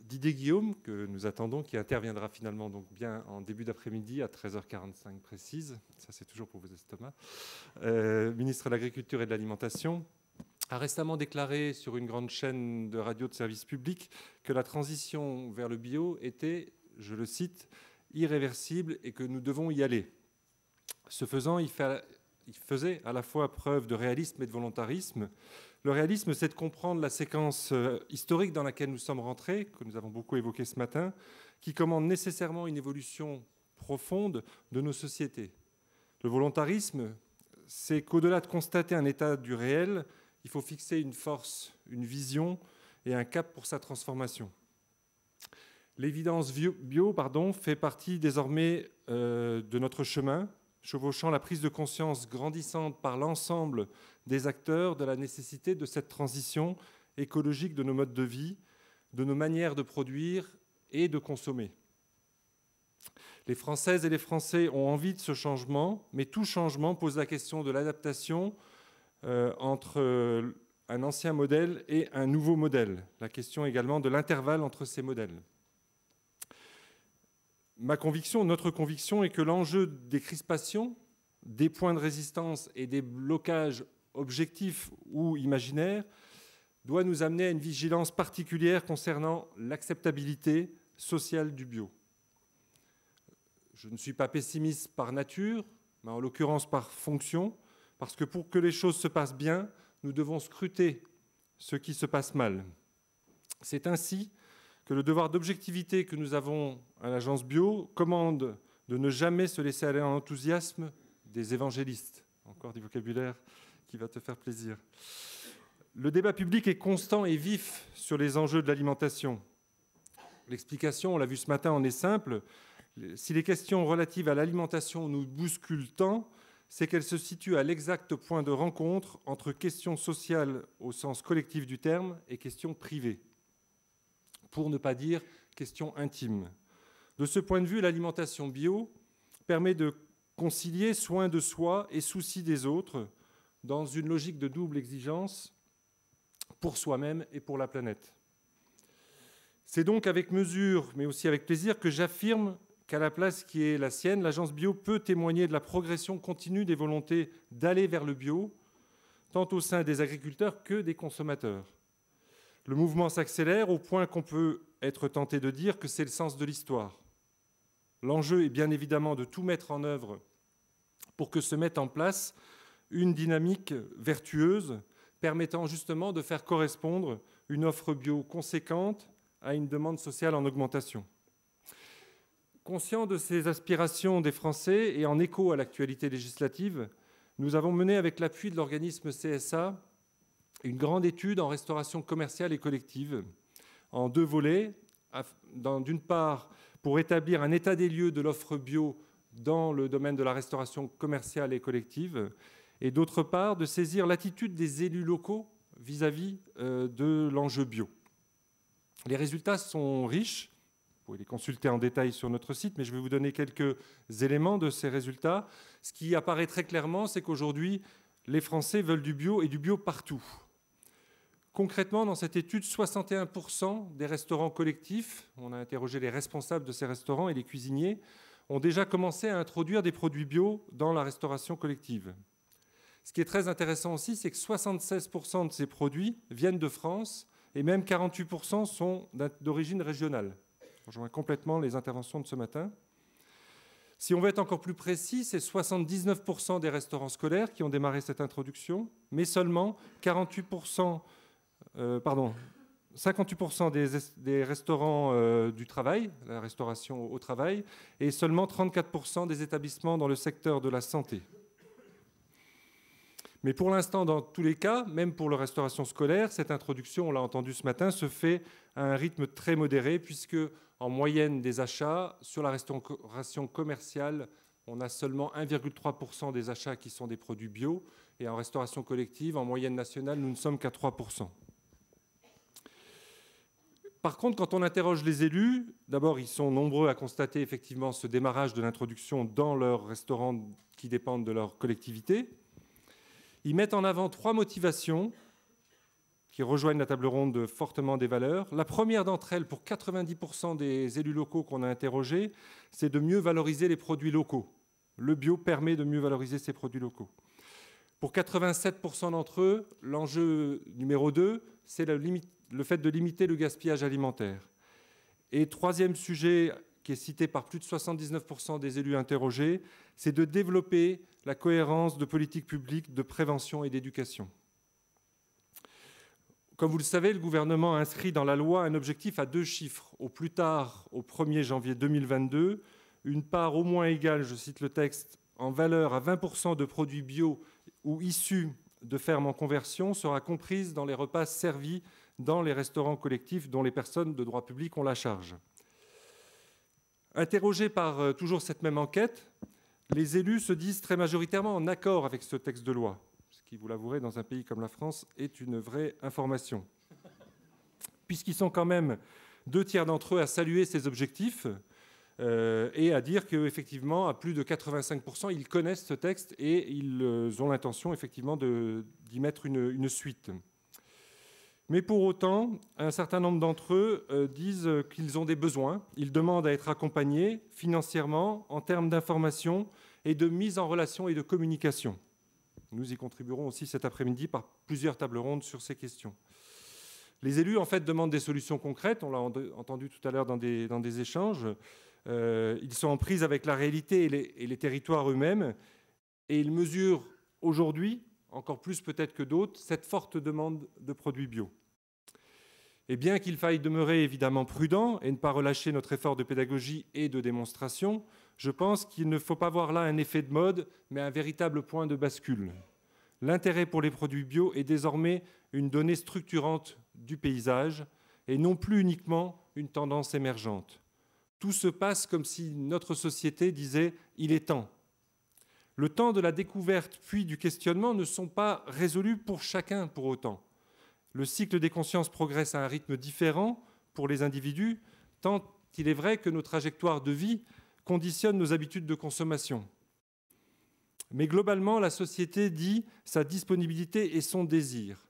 Didier Guillaume, que nous attendons, qui interviendra finalement donc bien en début d'après-midi à 13h45 précise, ça c'est toujours pour vos estomacs, ministre de l'Agriculture et de l'Alimentation, a récemment déclaré sur une grande chaîne de radio de service public que la transition vers le bio était, je le cite, irréversible et que nous devons y aller. Ce faisant, il faisait à la fois preuve de réalisme et de volontarisme. Le réalisme, c'est de comprendre la séquence historique dans laquelle nous sommes rentrés, que nous avons beaucoup évoquée ce matin, qui commande nécessairement une évolution profonde de nos sociétés. Le volontarisme, c'est qu'au-delà de constater un état du réel, il faut fixer une force, une vision et un cap pour sa transformation. L'évidence bio, fait partie désormais de notre chemin, chevauchant la prise de conscience grandissante par l'ensemble des acteurs de la nécessité de cette transition écologique de nos modes de vie, de nos manières de produire et de consommer. Les Françaises et les Français ont envie de ce changement, mais tout changement pose la question de l'adaptation entre un ancien modèle et un nouveau modèle. La question également de l'intervalle entre ces modèles. Notre conviction est que l'enjeu des crispations, des points de résistance et des blocages objectifs ou imaginaires doit nous amener à une vigilance particulière concernant l'acceptabilité sociale du bio. Je ne suis pas pessimiste par nature, mais en l'occurrence par fonction, parce que pour que les choses se passent bien, nous devons scruter ce qui se passe mal. C'est ainsi que le devoir d'objectivité que nous avons à l'agence bio commande de ne jamais se laisser aller en enthousiasme des évangélistes. Encore du vocabulaire qui va te faire plaisir. Le débat public est constant et vif sur les enjeux de l'alimentation. L'explication, on l'a vu ce matin, en est simple. Si les questions relatives à l'alimentation nous bousculent tant, c'est qu'elles se situent à l'exact point de rencontre entre questions sociales au sens collectif du terme et questions privées, pour ne pas dire questions intimes. De ce point de vue, l'alimentation bio permet de concilier soin de soi et souci des autres dans une logique de double exigence pour soi-même et pour la planète. C'est donc avec mesure, mais aussi avec plaisir, que j'affirme qu'à la place qui est la sienne, l'agence bio peut témoigner de la progression continue des volontés d'aller vers le bio, tant au sein des agriculteurs que des consommateurs. Le mouvement s'accélère au point qu'on peut être tenté de dire que c'est le sens de l'histoire. L'enjeu est bien évidemment de tout mettre en œuvre pour que se mette en place une dynamique vertueuse permettant justement de faire correspondre une offre bio conséquente à une demande sociale en augmentation. Conscient de ces aspirations des Français et en écho à l'actualité législative, nous avons mené avec l'appui de l'organisme CSA une grande étude en restauration commerciale et collective, en deux volets. D'une part, pour établir un état des lieux de l'offre bio dans le domaine de la restauration commerciale et collective, et d'autre part, de saisir l'attitude des élus locaux vis-à-vis de l'enjeu bio. Les résultats sont riches. Vous pouvez les consulter en détail sur notre site, mais je vais vous donner quelques éléments de ces résultats. Ce qui apparaît très clairement, c'est qu'aujourd'hui, les Français veulent du bio et du bio partout. Concrètement, dans cette étude, 61% des restaurants collectifs, on a interrogé les responsables de ces restaurants et les cuisiniers, ont déjà commencé à introduire des produits bio dans la restauration collective. Ce qui est très intéressant aussi, c'est que 76% de ces produits viennent de France et même 48% sont d'origine régionale. Je rejoins complètement les interventions de ce matin. Si on veut être encore plus précis, c'est 79% des restaurants scolaires qui ont démarré cette introduction, mais seulement 58% des restaurants du travail, la restauration au travail, et seulement 34% des établissements dans le secteur de la santé. Mais pour l'instant, dans tous les cas, même pour la restauration scolaire, cette introduction, on l'a entendu ce matin, se fait à un rythme très modéré, puisque en moyenne des achats, sur la restauration commerciale, on a seulement 1,3% des achats qui sont des produits bio, et en restauration collective, en moyenne nationale, nous ne sommes qu'à 3%. Par contre, quand on interroge les élus, d'abord, ils sont nombreux à constater effectivement ce démarrage de l'introduction dans leurs restaurants qui dépendent de leur collectivité. Ils mettent en avant 3 motivations qui rejoignent la table ronde fortement des valeurs. La première d'entre elles, pour 90% des élus locaux qu'on a interrogés, c'est de mieux valoriser les produits locaux. Le bio permet de mieux valoriser ces produits locaux. Pour 87% d'entre eux, l'enjeu numéro 2, c'est le fait de limiter le gaspillage alimentaire. Et troisième sujet qui est cité par plus de 79% des élus interrogés, c'est de développer la cohérence de politiques publiques de prévention et d'éducation. Comme vous le savez, le gouvernement a inscrit dans la loi un objectif à 2 chiffres. Au plus tard, au 1er janvier 2022, une part au moins égale, je cite le texte, en valeur à 20% de produits bio ou issus de fermes en conversion sera comprise dans les repas servis dans les restaurants collectifs dont les personnes de droit public ont la charge. Interrogés par toujours cette même enquête, les élus se disent très majoritairement en accord avec ce texte de loi, ce qui, vous l'avouerez, dans un pays comme la France, est une vraie information. Puisqu'ils sont quand même 2/3 d'entre eux à saluer ces objectifs et à dire qu'effectivement, à plus de 85%, ils connaissent ce texte et ils ont l'intention effectivement d'y mettre une suite. Mais pour autant, un certain nombre d'entre eux disent qu'ils ont des besoins. Ils demandent à être accompagnés financièrement en termes d'information et de mise en relation et de communication. Nous y contribuerons aussi cet après-midi par plusieurs tables rondes sur ces questions. Les élus, en fait, demandent des solutions concrètes. On l'a entendu tout à l'heure dans des échanges. Ils sont en prise avec la réalité et les territoires eux-mêmes. Et ils mesurent aujourd'hui, encore plus peut-être que d'autres, cette forte demande de produits bio. Et bien qu'il faille demeurer évidemment prudent et ne pas relâcher notre effort de pédagogie et de démonstration, je pense qu'il ne faut pas voir là un effet de mode, mais un véritable point de bascule. L'intérêt pour les produits bio est désormais une donnée structurante du paysage et non plus uniquement une tendance émergente. Tout se passe comme si notre société disait « il est temps ». Le temps de la découverte puis du questionnement ne sont pas résolus pour chacun pour autant. Le cycle des consciences progresse à un rythme différent pour les individus, tant il est vrai que nos trajectoires de vie conditionnent nos habitudes de consommation. Mais globalement, la société dit sa disponibilité et son désir.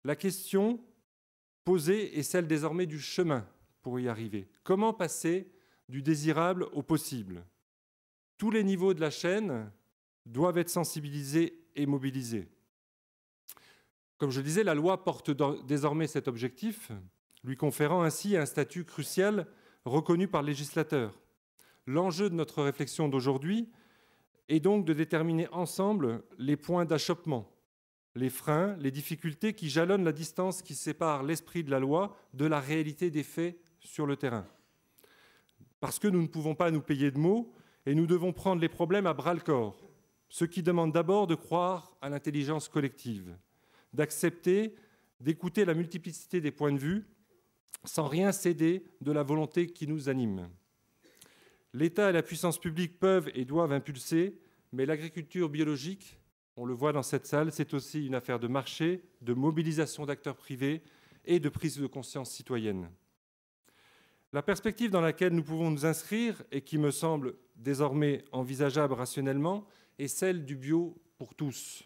La question posée est celle désormais du chemin pour y arriver. Comment passer du désirable au possible ? Tous les niveaux de la chaîne doivent être sensibilisés et mobilisés. Comme je le disais, la loi porte désormais cet objectif, lui conférant ainsi un statut crucial reconnu par le législateur. L'enjeu de notre réflexion d'aujourd'hui est donc de déterminer ensemble les points d'achoppement, les freins, les difficultés qui jalonnent la distance qui sépare l'esprit de la loi de la réalité des faits sur le terrain. Parce que nous ne pouvons pas nous payer de mots et nous devons prendre les problèmes à bras-le-corps, ce qui demande d'abord de croire à l'intelligence collective, d'accepter, d'écouter la multiplicité des points de vue sans rien céder de la volonté qui nous anime. L'État et la puissance publique peuvent et doivent impulser, mais l'agriculture biologique, on le voit dans cette salle, c'est aussi une affaire de marché, de mobilisation d'acteurs privés et de prise de conscience citoyenne. La perspective dans laquelle nous pouvons nous inscrire et qui me semble désormais envisageable rationnellement est celle du bio pour tous.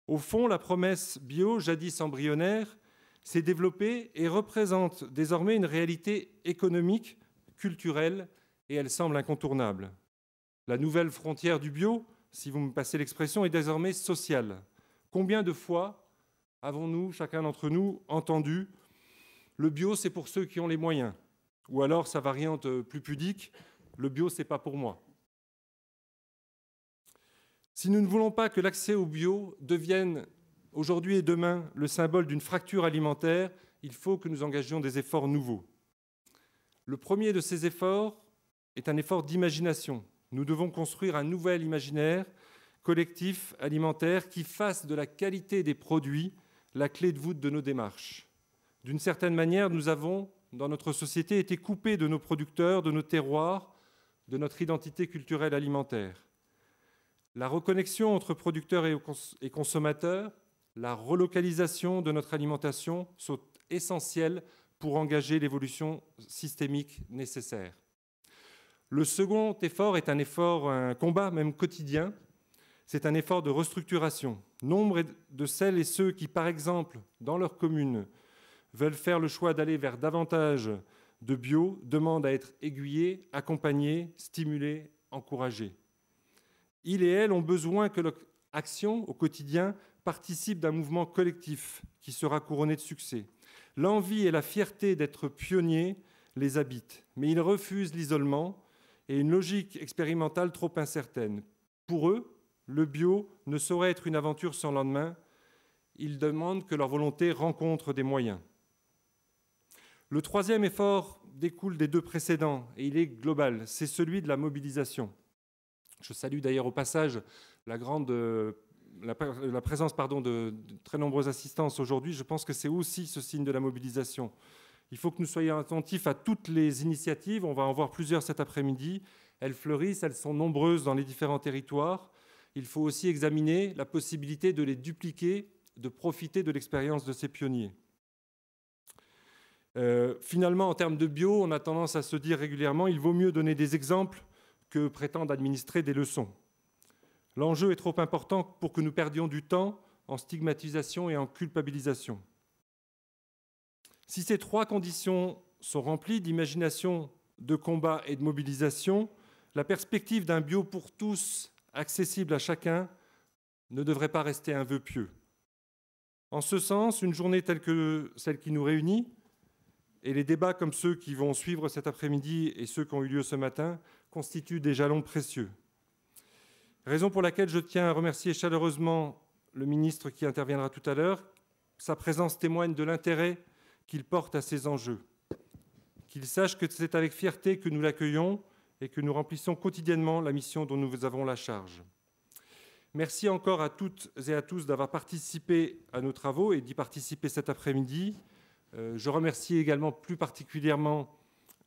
Au fond, la promesse bio, jadis embryonnaire, s'est développée et représente désormais une réalité économique, culturelle, et elle semble incontournable. La nouvelle frontière du bio, si vous me passez l'expression, est désormais sociale. Combien de fois avons-nous, chacun d'entre nous, entendu « le bio, c'est pour ceux qui ont les moyens » ou alors, sa variante plus pudique, « le bio, c'est pas pour moi ». Si nous ne voulons pas que l'accès au bio devienne aujourd'hui et demain le symbole d'une fracture alimentaire, il faut que nous engagions des efforts nouveaux. Le premier de ces efforts est un effort d'imagination. Nous devons construire un nouvel imaginaire collectif alimentaire qui fasse de la qualité des produits la clé de voûte de nos démarches. D'une certaine manière, nous avons, dans notre société, été coupés de nos producteurs, de nos terroirs, de notre identité culturelle alimentaire. La reconnexion entre producteurs et consommateurs, la relocalisation de notre alimentation sont essentielles pour engager l'évolution systémique nécessaire. Le second effort est un combat même quotidien. C'est un effort de restructuration. Nombre de celles et ceux qui, par exemple, dans leur commune, veulent faire le choix d'aller vers davantage de bio demandent à être aiguillés, accompagnés, stimulés, encouragés. Ils et elles ont besoin que leur action au quotidien participe d'un mouvement collectif qui sera couronné de succès. L'envie et la fierté d'être pionniers les habitent, mais ils refusent l'isolement et une logique expérimentale trop incertaine. Pour eux, le bio ne saurait être une aventure sans lendemain. Ils demandent que leur volonté rencontre des moyens. Le troisième effort découle des deux précédents et il est global, c'est celui de la mobilisation. Je salue d'ailleurs au passage la présence de très nombreuses assistances aujourd'hui. Je pense que c'est aussi ce signe de la mobilisation. Il faut que nous soyons attentifs à toutes les initiatives. On va en voir plusieurs cet après-midi. Elles fleurissent, elles sont nombreuses dans les différents territoires. Il faut aussi examiner la possibilité de les dupliquer, de profiter de l'expérience de ces pionniers. Finalement, en termes de bio, on a tendance à se dire régulièrement il vaut mieux donner des exemples que prétendre administrer des leçons. L'enjeu est trop important pour que nous perdions du temps en stigmatisation et en culpabilisation. Si ces trois conditions sont remplies d'imagination, de combat et de mobilisation, la perspective d'un bio pour tous, accessible à chacun, ne devrait pas rester un vœu pieux. En ce sens, une journée telle que celle qui nous réunit, et les débats comme ceux qui vont suivre cet après-midi et ceux qui ont eu lieu ce matin constituent des jalons précieux. Raison pour laquelle je tiens à remercier chaleureusement le ministre qui interviendra tout à l'heure. Sa présence témoigne de l'intérêt qu'il porte à ces enjeux. Qu'il sache que c'est avec fierté que nous l'accueillons et que nous remplissons quotidiennement la mission dont nous avons la charge. Merci encore à toutes et à tous d'avoir participé à nos travaux et d'y participer cet après-midi. Je remercie également plus particulièrement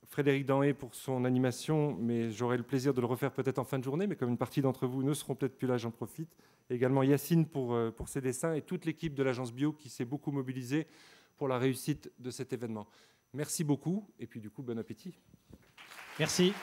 Frédéric Danhé pour son animation, mais j'aurai le plaisir de le refaire peut-être en fin de journée, mais comme une partie d'entre vous ne seront peut-être plus là, j'en profite. Également Yacine pour ses dessins et toute l'équipe de l'Agence Bio qui s'est beaucoup mobilisée pour la réussite de cet événement. Merci beaucoup et puis du coup, bon appétit. Merci.